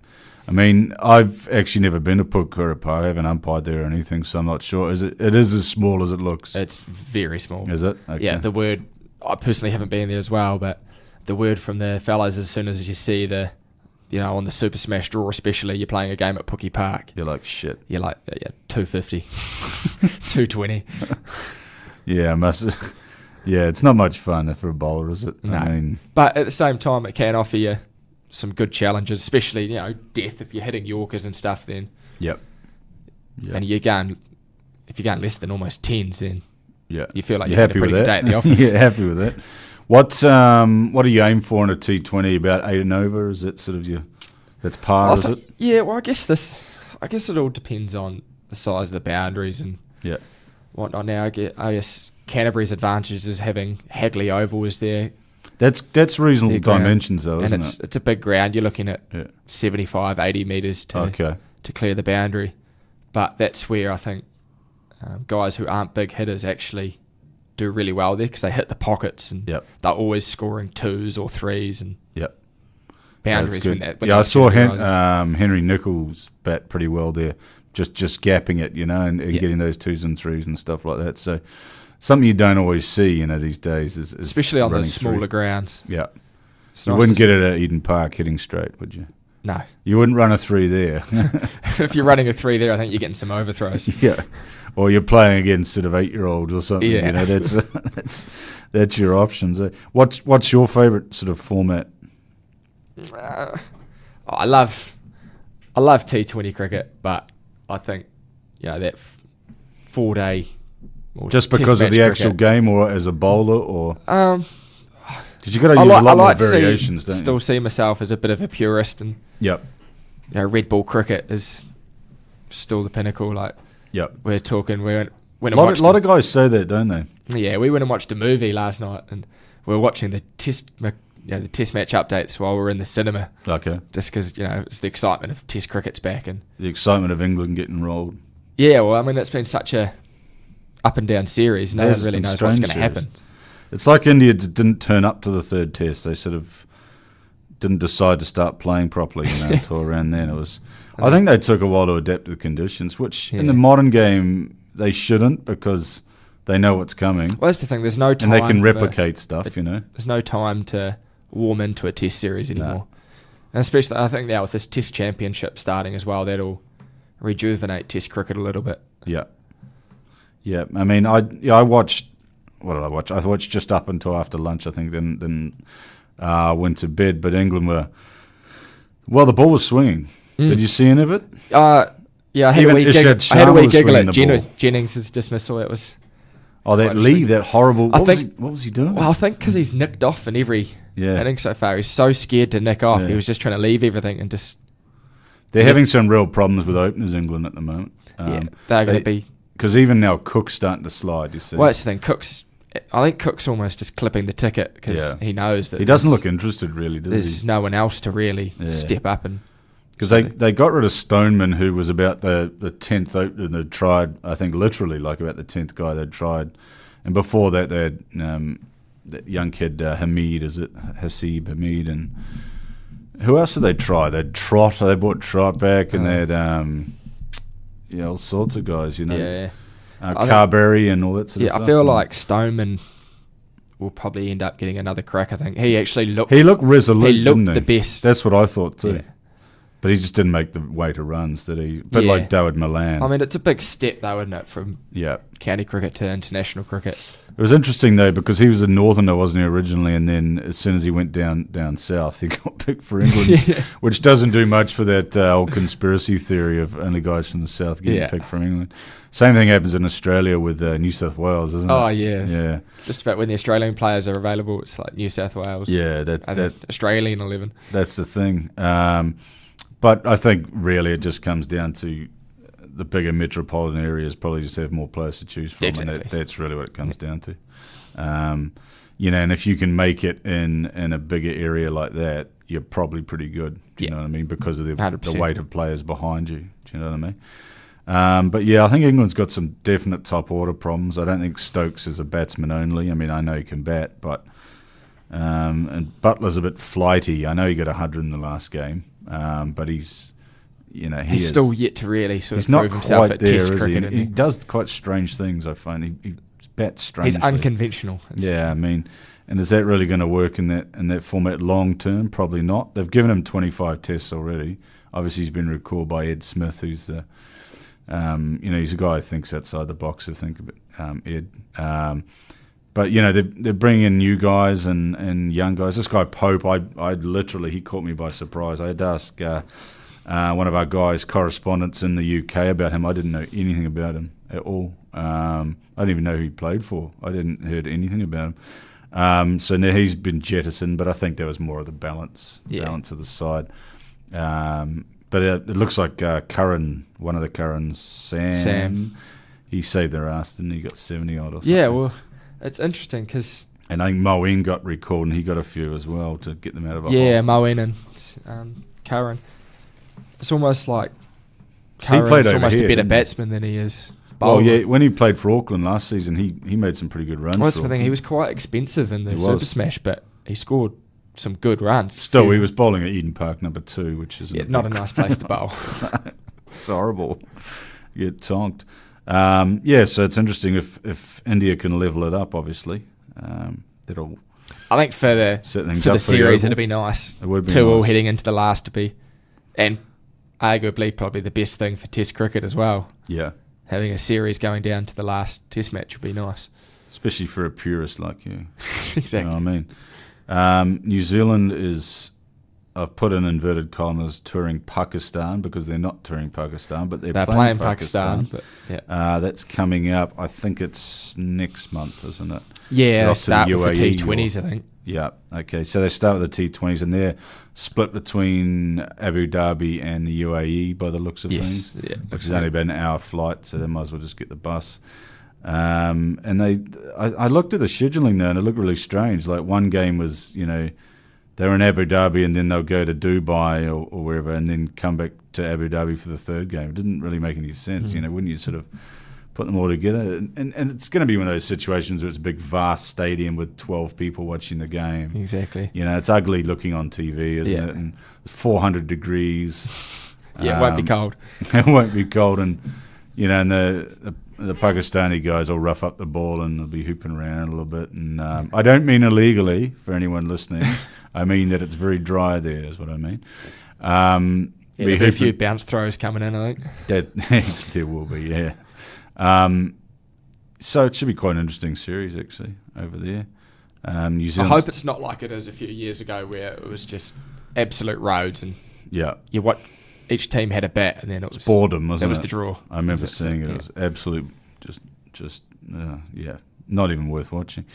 I mean, I've actually never been to Pukura Park. I haven't umpired there or anything, so I'm not sure. It is as small as it looks? It's very small. Is it? Okay. Yeah, I personally haven't been there as well, but the word from the fellas, as soon as you see on the Super Smash draw especially, you're playing a game at Pookie Park. You're like, shit. You're like, 250, 220. Yeah, it's not much fun for a bowler, is it? No. I mean, but at the same time, it can offer you some good challenges, especially death if you're hitting Yorkers and stuff. Then yep. And if you're going less than almost 10s, then you feel like you're happy with that. Day at the office. Yeah, happy with that. What do you aim for in a T20? About 8 and over? Is it sort of that's par? Is it? Yeah. Well, I guess it all depends on the size of the boundaries and whatnot. Now I guess Canterbury's advantage is having Hagley Oval as their. That's reasonable dimensions though, isn't it? It's a big ground. You're looking at 75, 80 metres to clear the boundary. But that's where I think guys who aren't big hitters actually do really well there, because they hit the pockets and they're always scoring 2s or 3s and boundaries. I saw Henry Nichols bat pretty well there, just gapping it, and getting those 2s and 3s and stuff like that. So something you don't always see, these days is especially on those smaller grounds. Yeah, you wouldn't get it at Eden Park hitting straight, would you? No, you wouldn't run a 3 there. If you're running a 3 there, I think you're getting some overthrows. Yeah, or you're playing against sort of 8-year-olds or something. Yeah, that's your options. What's your favourite sort of format? I love T20 cricket, but I think that 4-day. Just because of the actual game, or as a bowler, or because you got to use a lot more variations, don't you? Still see myself as a bit of a purist, and red ball cricket is still the pinnacle. Like, we're talking. A lot of guys say that, don't they? Yeah, we went and watched a movie last night, and we were watching the test match updates while we were in the cinema. Okay. Just because it's the excitement of Test cricket's back, and the excitement of England getting rolled. Yeah, well, I mean, it's been such a up and down series. No one really knows what's going to happen. It's like India didn't turn up to the third test. They sort of didn't decide to start playing properly until around then. It was. I think they took a while to adapt to the conditions, which in the modern game they shouldn't, because they know what's coming. Well, that's the thing. There's no time, and they can replicate stuff. There's no time to warm into a test series anymore. No. And especially, I think now with this Test Championship starting as well, that'll rejuvenate Test cricket a little bit. Yeah. Yeah, I mean, I watched. What did I watch? I watched just up until after lunch, I think. Then went to bed. But England were. Well, the ball was swinging. Did you see any of it? Yeah, I had a wee giggle at Jennings' dismissal. It was. Oh, that leave, that horrible. What was he doing? Well, I think because he's nicked off in every inning so far. He's so scared to nick off. Yeah. He was just trying to leave everything and just. They're having some real problems with openers, England, at the moment. They're going to be. Because even now, Cook's starting to slide, you see. Well, that's the thing. I think Cook's almost just clipping the ticket because he knows that... He doesn't look interested, really, does he? There's no one else to really step up and... Because they got rid of Stoneman, who was about the 10th opener they'd tried, I think literally, like about the 10th guy they'd tried. And before that, they had that young kid, Hasib Hamid, and... Who else did they try? They brought Trot back, and they had... all sorts of guys, Carberry and all that sort of stuff. Yeah, I feel like Stoneman will probably end up getting another crack, I think. He actually looked... He looked resolute, He looked the best. That's what I thought too. Yeah. But he just didn't make the way to runs, did he? But like David Milan. I mean, it's a big step though, isn't it, from county cricket to international cricket. It was interesting though, because he was a northerner, wasn't he, originally, and then as soon as he went down south, he got picked for England, which doesn't do much for that old conspiracy theory of only guys from the south getting picked from England. Same thing happens in Australia with New South Wales, isn't it? Oh, yes. Yeah. Just about when the Australian players are available, it's like New South Wales. Yeah, that's Australian 11. That's the thing. But I think really it just comes down to the bigger metropolitan areas probably just have more players to choose from, Exactly. and that's really what it comes down to. And if you can make it in a bigger area like that, you're probably pretty good. Do you know what I mean? Because of the 100%. weight of players behind you. Do you know what I mean? But yeah, I think England's got some definite top order problems. I don't think Stokes is a batsman only. I mean, I know he can bat, but and Butler's a bit flighty. I know he got 100 in the last game, but he's still yet to really sort he's of not prove himself quite at there, Test is he? cricket. He does quite strange things. I find he bats strangely. He's unconventional. Yeah, I mean, and is that really going to work in that format long term? Probably not. They've given him 25 tests already. Obviously, he's been recalled by Ed Smith, who's the, he's a guy who thinks outside the box. I think Ed. But they're bringing in new guys and young guys. This guy Pope, I literally, he caught me by surprise. I had to ask one of our guys, correspondents in the UK, about him. I didn't know anything about him at all. I didn't even know who he played for. I didn't heard anything about him. So now he's been jettisoned, but I think there was more of the balance of the side. But it looks like Curran, one of the Currans, Sam, he saved their ass, didn't he? Got 70 odd or something. Yeah, well, it's interesting because... And I think Moeen got recalled, and he got a few as well to get them out of a hole. Yeah, Moeen and Curran. It's almost like So he played Curran's over almost here, a better didn't he? batsman than he is Well, bowler. yeah, when he played for Auckland last season, he made some pretty good runs. Well, that's for the thing. Auckland. He was quite expensive in the He Super was. Smash, but he scored some good runs. Still, Yeah. he was bowling at Eden Park number 2, which is not a nice place to bowl. It's horrible. You get tonked. So it's interesting if India can level it up. Obviously, that'll I think for the set things for up the for the series, Oval. it'd be nice. It would be 2-all nice. heading into the last to be, and arguably probably the best thing for Test cricket as well. Yeah, Having a series going down to the last Test match would be nice. especially for a purist like you. Exactly. You know what I mean? New Zealand is, I've put in inverted commas, touring Pakistan, because they're not touring Pakistan, but they're Playing Pakistan, but yeah, that's coming up. I think it's next month, isn't it? yeah, They're they off to the start with the UAE T20s, I think. Yeah, okay. So they start with the T20s, and they're split between Abu Dhabi and the UAE by the looks of things, Yeah, which is only about an hour flight, so they might as well just get the bus. And I looked at the scheduling there, and it looked really strange. Like one game was, they were in Abu Dhabi, and then they'll go to Dubai or wherever, and then come back to Abu Dhabi for the third game. It didn't really make any sense, wouldn't you sort of put them all together? And it's going to be one of those situations where it's a big, vast stadium with 12 people watching the game. Exactly. It's ugly looking on TV, isn't it? And it's 400 degrees. Yeah, it won't be cold. It won't be cold, and and the Pakistani guys will rough up the ball and they'll be hooping around a little bit. And I don't mean illegally for anyone listening. I mean that it's very dry there, is what I mean. There'll be a few bounce throws coming in, I think. There will be, yeah. So it should be quite an interesting series, actually, over there. New I Zealand. hope it's not like it is a few years ago where it was just absolute roads and each team had a bat and then it was boredom, wasn't it? That was the draw. I remember seeing it. It was absolute, not even worth watching.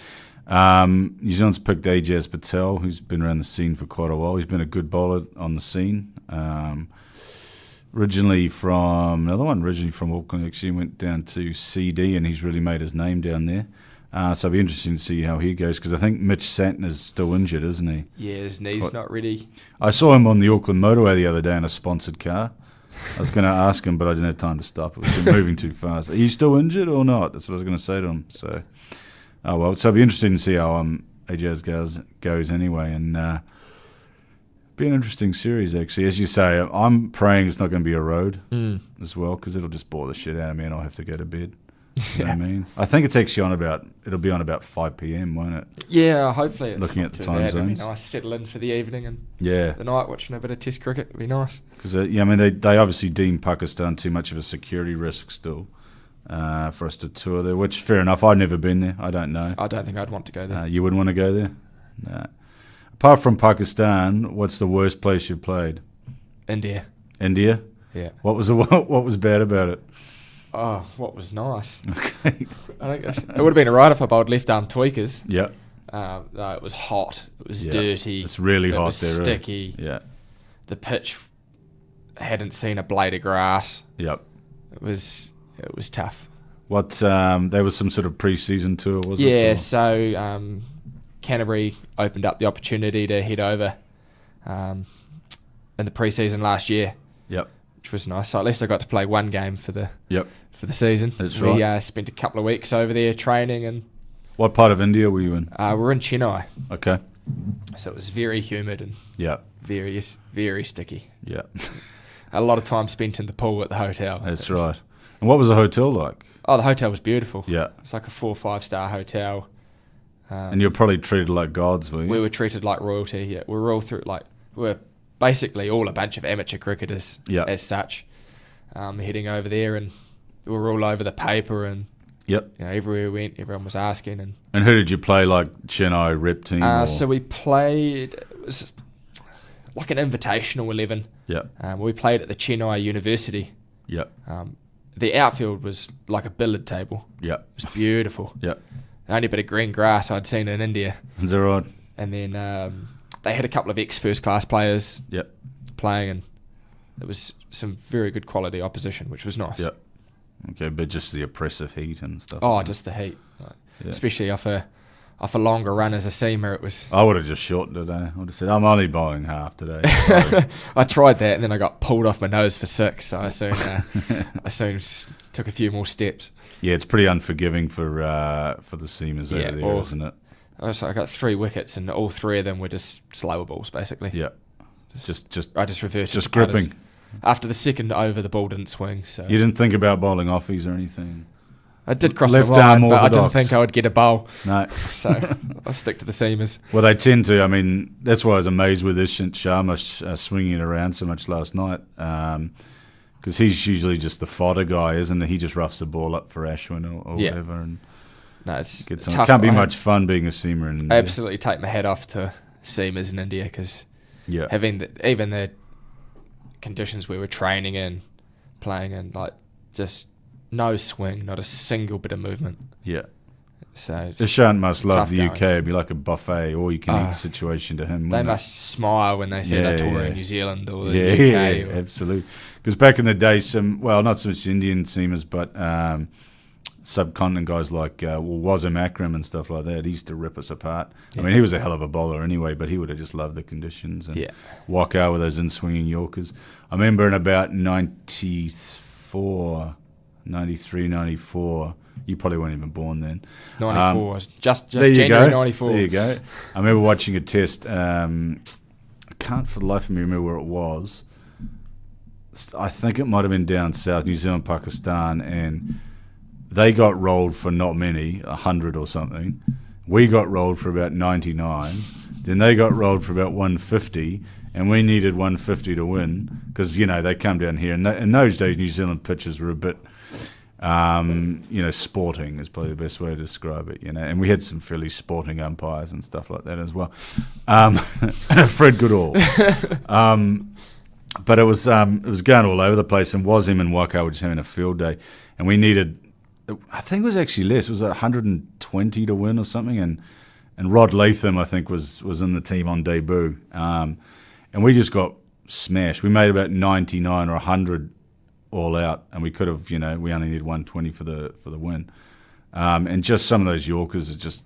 New Zealand's picked Ajaz Patel, who's been around the scene for quite a while. He's been a good bowler on the scene. Originally from Auckland, actually went down to CD, and he's really made his name down there. So it'll be interesting to see how he goes, because I think Mitch Santner's still injured, isn't he? Yeah, his knee's not ready. I saw him on the Auckland motorway the other day in a sponsored car. I was going to ask him, but I didn't have time to stop. It was moving too fast. Are you still injured or not? That's what I was going to say to him. So, so it'll be interesting to see how Ajaz goes anyway, and be an interesting series, actually. As you say, I'm praying it's not going to be a road as well, because it'll just bore the shit out of me and I'll have to go to bed. You know what I mean? I think it's actually it'll be on about 5 p.m, won't it? Yeah, hopefully it's looking not at the too time bad. zones. It'd be nice, settle in for the evening and Yeah. the night watching a bit of Test cricket. It'd be nice. Because they obviously deem Pakistan too much of a security risk still for us to tour there, which fair enough. I've never been there. I don't know. I don't think I'd want to go there. You wouldn't want to go there? No. Apart from Pakistan, what's the worst place you've played? India. India? Yeah. What was bad about it? Oh, what was nice? Okay. I think it would have been alright if I bowled left arm tweakers. Yeah. No, it was hot. It was dirty. It's really hot was there. Sticky. Yeah. The pitch hadn't seen a blade of grass. Yep. It it was tough. There was some sort of pre-season tour, was it? Yeah, so Canterbury opened up the opportunity to head over in the pre-season last year. Yep. Which was nice. So at least I got to play one game for the season. That's we right. Spent a couple of weeks over there training. And what part of India were you in? we're in Chennai. Okay. So it was very humid and very, very sticky. Yeah. A lot of time spent in the pool at the hotel. That's right. And what was the hotel like? Oh, the hotel was beautiful. Yeah. It's like a 4 or 5 star hotel. And you're probably treated like gods, were you? We were treated like royalty. Yeah, we were all through we're basically all a bunch of amateur cricketers as such. Heading over there, and we were all over the paper, and everywhere we went, everyone was asking. And who did you play, like Chennai rep team? So we played. It was like an invitational 11. Yeah. We played at the Chennai University. Yeah. The outfield was like a billiard table. Yeah. It was beautiful. Yeah. The only bit of green grass I'd seen in India. Is that right? And then they had a couple of ex-first class players playing, and it was some very good quality opposition, which was nice. Yeah. Okay, but just the oppressive heat and stuff. Oh, just the heat. Especially off a longer run as a seamer, it was... I would have just shortened it, I would have said, I'm only bowling half today. So. I tried that, and then I got pulled off my nose for 6, so I soon took a few more steps. Yeah, it's pretty unforgiving for the seamers over there, isn't it? I got 3 wickets, and all 3 of them were just slower balls, basically. Yeah. I just reverted. Just gripping. After the second over, the ball didn't swing. So you didn't think about bowling offies or anything? I did cross Left my arm mind, but I didn't orthodox. think I would get a bowl. No. So I'll stick to the seamers. Well, they tend to. I mean, that's why I was amazed with Ishant Sharma swinging it around so much last night. Because he's usually just the fodder guy, isn't he? He just roughs the ball up for Ashwin or whatever. And no, it's gets tough. It can't be much fun being a seamer in India. I absolutely take my hat off to seamers in India, because having even the conditions we were training in, playing in, like just no swing, not a single bit of movement. Yeah. So Ishant must love the going. UK. It'd be like a buffet, all you can eat situation to him. They must smile when they see they're touring New Zealand or the UK. Yeah, absolutely. Because back in the day, not so much Indian seamers, but subcontinent guys like Wasim Akram and stuff like that, he used to rip us apart. I mean, he was a hell of a bowler anyway, but he would have just loved the conditions. And walk out with those in-swinging Yorkers. I remember in about 93, 94, you probably weren't even born then. 94, just there you January go. 94. There you go. I remember watching a test. I can't for the life of me remember where it was. I think it might have been down south, New Zealand, Pakistan, and they got rolled for not many, 100 or something. We got rolled for about 99. Then they got rolled for about 150, and we needed 150 to win because, they come down here. And in those days, New Zealand pitches were a bit, sporting is probably the best way to describe it, And we had some fairly sporting umpires and stuff like that as well. Fred Goodall. But it was going all over the place, and Wasim and Waka were just having a field day, and we needed, I think it was actually less, it was 120 to win or something, and Rod Latham, I think, was in the team on debut, and we just got smashed. We made about 99 or 100 all out, and we could have, we only needed 120 for the win, and just some of those Yorkers, just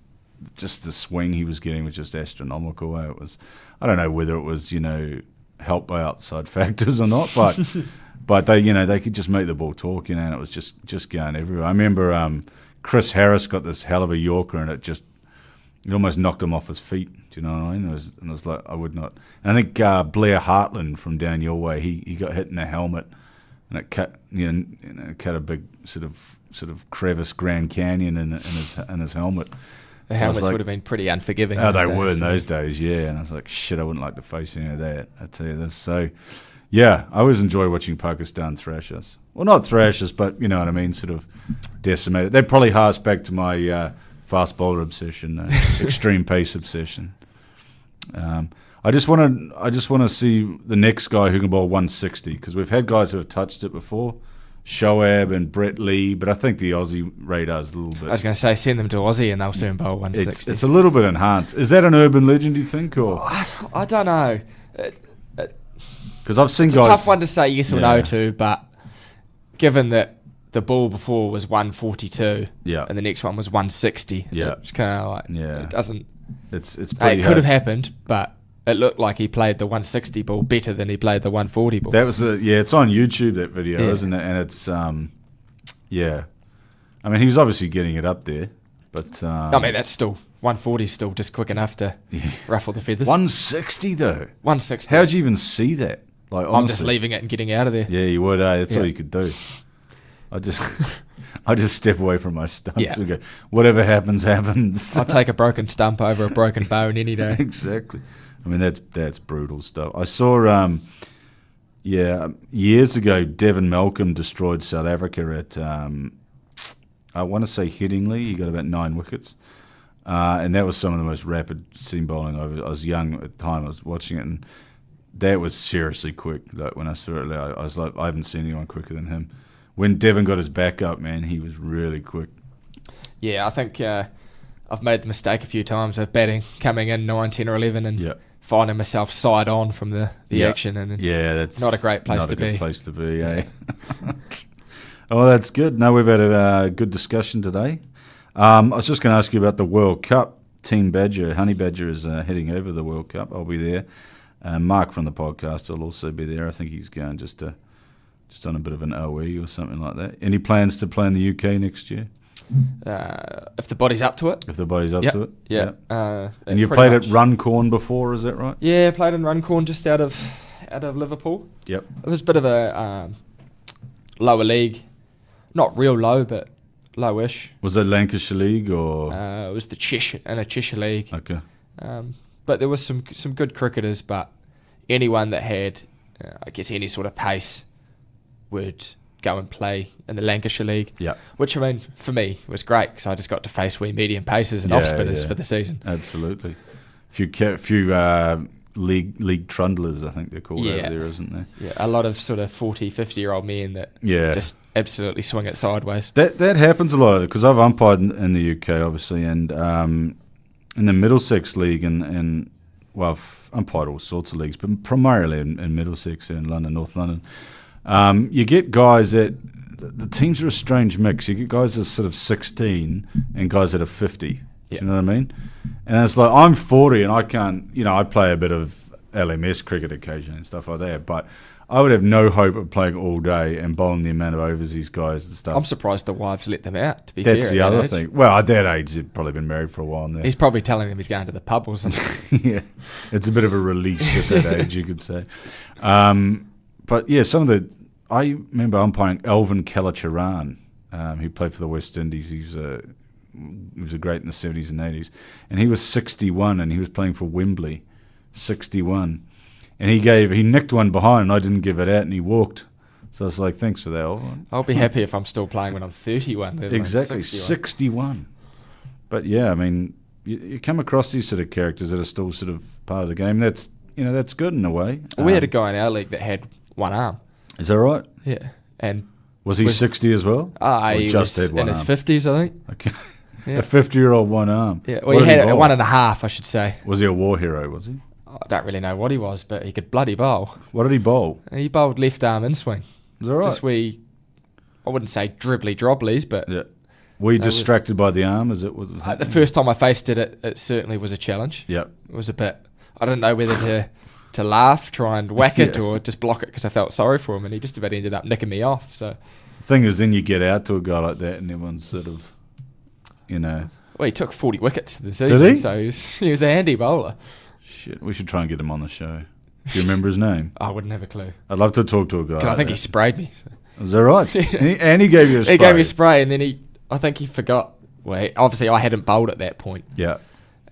the swing he was getting was just astronomical. It was, I don't know whether it was, helped by outside factors or not, but they they could just make the ball talk, and it was just going everywhere. I remember Chris Harris got this hell of a Yorker, and it almost knocked him off his feet. Do you know what I mean? It was like, I would not. And I think Blair Hartland from down your way, he got hit in the helmet, and it cut cut a big sort of crevice, Grand Canyon in his helmet. The helmets would have been pretty unforgiving. Oh, they were in those days, yeah. And I was like, shit, I wouldn't like to face any of that. I tell you this. So, yeah, I always enjoy watching Pakistan thrash us. Well, not thrash us, but you know what I mean, sort of decimate it. They probably harks back to my fast bowler obsession, extreme pace obsession. I just want to see the next guy who can bowl 160, because we've had guys who have touched it before. Shoaib and Brett Lee, but I think the Aussie radar's a little bit... I was going to say, send them to Aussie and they'll soon bowl 160. It's a little bit enhanced. Is that an urban legend, do you think? Or I don't know. Because I've seen it's guys... It's a tough one to say yes or no to, but given that the ball before was 142, and the next one was 160. Yeah, it's kind of like it doesn't. It's pretty. It could have happened, but it looked like he played the 160 ball better than he played the 140 ball. That was it's on YouTube, that video, isn't it? And it's I mean, he was obviously getting it up there, but I mean, that's still 140 is still just quick enough to ruffle the feathers. 160 though. 160. How'd you even see that? Like, honestly, I'm just leaving it and getting out of there. Yeah, you would. That's all you could do. I just step away from my stumps and go, whatever happens, happens. I'll take a broken stump over a broken bone any day. Exactly. I mean, that's brutal stuff. I saw, years ago, Devon Malcolm destroyed South Africa at, I want to say Headingley. He got about 9 wickets. And that was some of the most rapid seam bowling. I was young at the time. I was watching it, and that was seriously quick. Like, when I saw it, I was like, I haven't seen anyone quicker than him. When Devon got his back up, man, he was really quick. Yeah, I think I've made the mistake a few times of batting, coming in 9, 10 or 11 and finding myself side on from the action. And that's not a great place to be. Not a good place to be, eh? Oh, that's good. No, we've had a good discussion today. I was just going to ask you about the World Cup. Team Badger, Honey Badger, is heading over the World Cup. I'll be there. Mark from the podcast will also be there. I think he's going just on a bit of an OE or something like that. Any plans to play in the UK next year? If the body's up to it. If the body's up to it? Yeah. And you've played at Runcorn before, is that right? Yeah, played in Runcorn just out of Liverpool. Yep. It was a bit of a lower league. Not real low, but lowish. Was it Lancashire League or? It was the Cheshire League. Okay. But there was some good cricketers, but anyone that had, I guess, any sort of pace would go and play in the Lancashire League. Yeah. Which, I mean, for me, was great because I just got to face wee medium pacers and off spinners for the season. Absolutely. Few league trundlers, I think they're called over there, isn't there? Yeah, a lot of sort of 40, 50-year-old men that just absolutely swing it sideways. That happens a lot because I've umpired in the UK, obviously, and in the Middlesex League, and well, I've umpired all sorts of leagues, but primarily in Middlesex and London, North London. You get guys that the teams are a strange mix. You get guys that are sort of 16 and guys that are 50. Do you know what I mean? And it's like, I'm 40 and I can't, I play a bit of LMS cricket occasionally and stuff like that, but I would have no hope of playing all day and bowling the amount of overs these guys and stuff. I'm surprised the wives let them out, to be fair. That's the other thing. Well, at that age, they've probably been married for a while now. He's probably telling them he's going to the pub or something. Yeah, it's a bit of a release at that age, you could say. But yeah, I remember umpiring Alvin Kalachharan, who played for the West Indies. He was a great in the 70s and 80s. And he was 61 and he was playing for Wembley, 61. And he nicked one behind and I didn't give it out and he walked. So I was like, thanks for that, Alvin. I'll be happy if I'm still playing when I'm 31. Exactly, 61. But yeah, I mean, you come across these sort of characters that are still sort of part of the game. That's good in a way. We had a guy in our league that had one arm. Is that right? Yeah. And was he 60 as well? He just was had one in his 50s, I think. Okay. Yeah. A 50-year-old one arm. Yeah. Well, he had a 1.5, I should say. Was he a war hero, was he? I don't really know what he was, but he could bloody bowl. What did he bowl? He bowled left arm in swing. Is that right? Just I wouldn't say dribbly-drobblies, but... Yeah. Were you distracted by the arm as it was the first time I faced it, it certainly was a challenge. Yeah. It was a bit... I didn't know whether to laugh, try and whack it, or just block it because I felt sorry for him, and he just about ended up nicking me off. So the thing is, then you get out to a guy like that, and everyone's sort of, Well, he took 40 wickets this season, did he? So he was a handy bowler. Shit, we should try and get him on the show. Do you remember his name? I wouldn't have a clue. I'd love to talk to a guy. Because I think he sprayed me. Is that right? And he gave you a spray. He gave me a spray, and then I think he forgot. Well, obviously I hadn't bowled at that point. Yeah.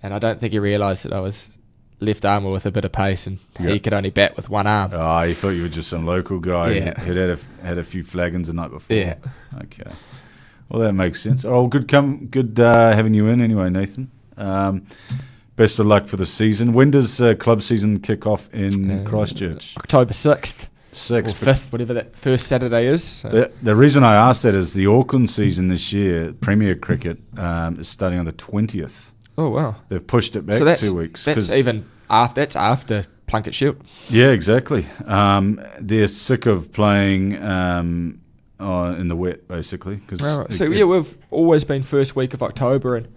And I don't think he realised that I was left armer with a bit of pace, and he could only bat with one arm. Oh, he thought you were just some local guy. Yeah. Who'd had a few flagons the night before. Yeah. Okay. Well, that makes sense. Oh, good having you in anyway, Nathan. Best of luck for the season. When does club season kick off in Christchurch? October 6th. 6th. Or 5th, whatever that first Saturday is. So. The reason I asked that is the Auckland season this year, Premier Cricket, is starting on the 20th. Oh, wow. They've pushed it back 2 weeks. That's even after Plunket Shield. Yeah, exactly. They're sick of playing in the wet, basically. Right. So we've always been first week of October, and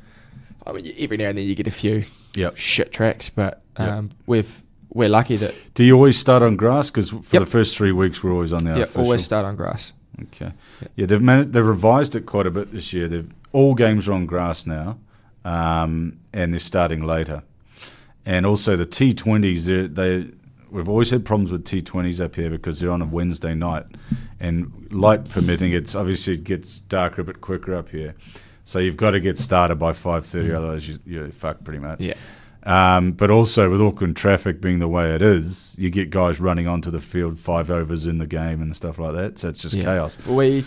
I mean every now and then you get a few shit tracks, but we're lucky that. Do you always start on grass? Because for the first 3 weeks we're always on the artificial. Yeah, always start on grass. Okay. Yeah, they've revised it quite a bit this year. All games are on grass now, and they're starting later. And also the T20s, we've always had problems with T20s up here because they're on a Wednesday night, and light permitting, it gets darker a bit quicker up here. So you've got to get started by 5:30, otherwise you're fucked pretty much. Yeah. But also with Auckland traffic being the way it is, you get guys running onto the field 5 overs in the game and stuff like that. So it's just chaos. We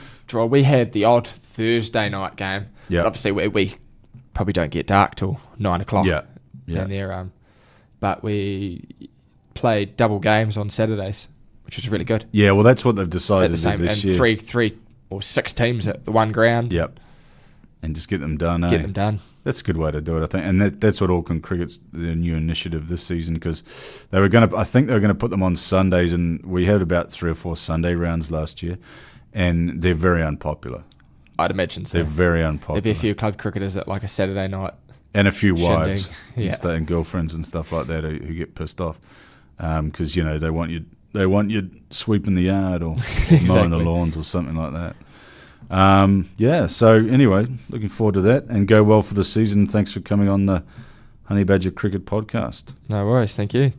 had the odd Thursday night game. Yeah. Obviously we probably don't get dark till 9 o'clock. Yeah. Down there. But we played double games on Saturdays, which was really good. Yeah, well that's what they've decided this year. And 3 or 6 teams at the one ground. Yep. And just get them done. Get them done. That's a good way to do it, I think, and that's what Auckland Cricket's their new initiative this season, because I think they were going to put them on Sundays, and we had about 3 or 4 Sunday rounds last year, and they're very unpopular. I'd imagine so. They're very unpopular. There'd be a few club cricketers at like a Saturday night, and a few wives and girlfriends and stuff like that who get pissed off because they want you sweeping the yard or mowing the lawns or something like that. So anyway, looking forward to that, and go well for the season. Thanks for coming on the Honey Badger Cricket Podcast. No worries, thank you.